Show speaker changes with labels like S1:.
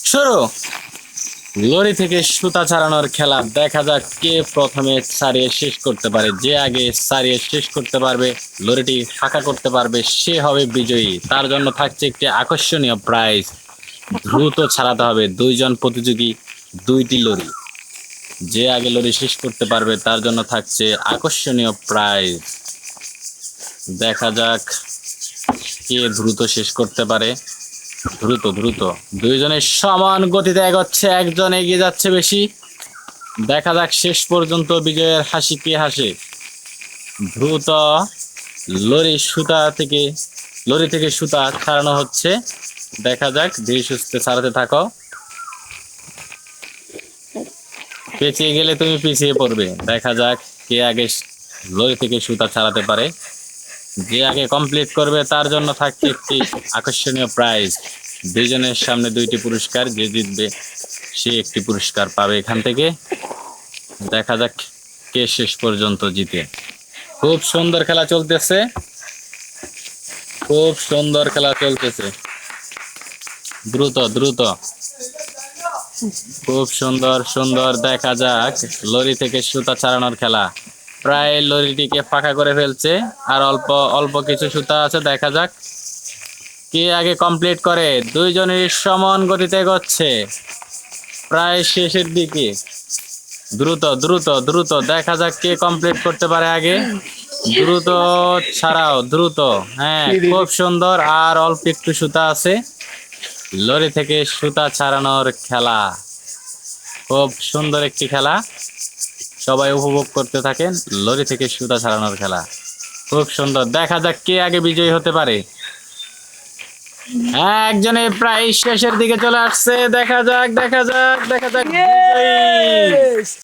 S1: শুরু। লরি থেকে সুতা ছাড়ানোর খেলা, দেখা যাক কে প্রথমে ছাড়িয়ে শেষ করতে পারে। যে আগে ছাড়িয়ে শেষ করতে পারবে, লরিটি ফাঁকা করতে পারবে, সে হবে বিজয়ী। তার জন্য থাকছে একটি আকর্ষণীয় প্রাইজ। দ্রুত ছাড়াতে হবে, দুইজন প্রতিযোগী, দুইটি লরি। যে আগে লরি শেষ করতে পারবে তার জন্য থাকছে আকর্ষণীয় প্রাইজ। দেখা যাক কে দ্রুত শেষ করতে পারে। দ্রুত দ্রুত দুইজনের সমান গতিতে এগোচ্ছে, একজন এগিয়ে যাচ্ছে বেশি। দেখা যাক শেষ পর্যন্ত বিজয়ের হাসি কে হাসে। দ্রুত লরি থেকে সুতা ছাড়ানো হচ্ছে। দেখা যাক, ধীরে সুস্থে ছাড়াতে থাকো। পেঁচিয়ে গেলে তুমি পিছিয়ে পড়বে। দেখা যাক কে আগে লরি থেকে সুতা ছাড়াতে পারে। যে আগে কমপ্লিট করবে তার জন্য থাকছে একটি আকর্ষণীয় প্রাইজ। দুইজনের সামনে দুইটি পুরস্কার, যে জিতবে সে একটি পুরস্কার পাবে এখান থেকে। দেখা যাক কে শেষ পর্যন্ত জিতে। খুব সুন্দর খেলা চলতেছে, খুব সুন্দর খেলা চলতেছে। দ্রুত দ্রুত, খুব সুন্দর সুন্দর। দেখা যাক লরি থেকে সুতা ছাড়ানোর খেলা। প্রায় লরিটিকে ফাঁকা করে ফেলছে, আর অল্প অল্প কিছু সুতা আছে। দেখা যাক কে আগে কমপ্লিট করে। দুইজনের সমান গতিতে এগোচ্ছে, প্রায় শেষের দিকে। দ্রুত দ্রুত দ্রুত, দেখা যাক কে কমপ্লিট করতে পারে আগে। দ্রুত ছাড়াও, দ্রুত। হ্যাঁ, খুব সুন্দর। আর অল্প একটু সুতা আছে। লরি থেকে সুতা ছাড়ানোর খেলা, খুব সুন্দর একটি খেলা। সবাই উপভোগ করতে থাকেন লরি থেকে সুতা ছাড়ানোর খেলা। খুব সুন্দর। দেখা যাক কে আগে বিজয়ী হতে পারে। একজনে প্রায় শেষের দিকে চলে আসছে। দেখা যাক দেখা যাক দেখা যাক বিজয়ী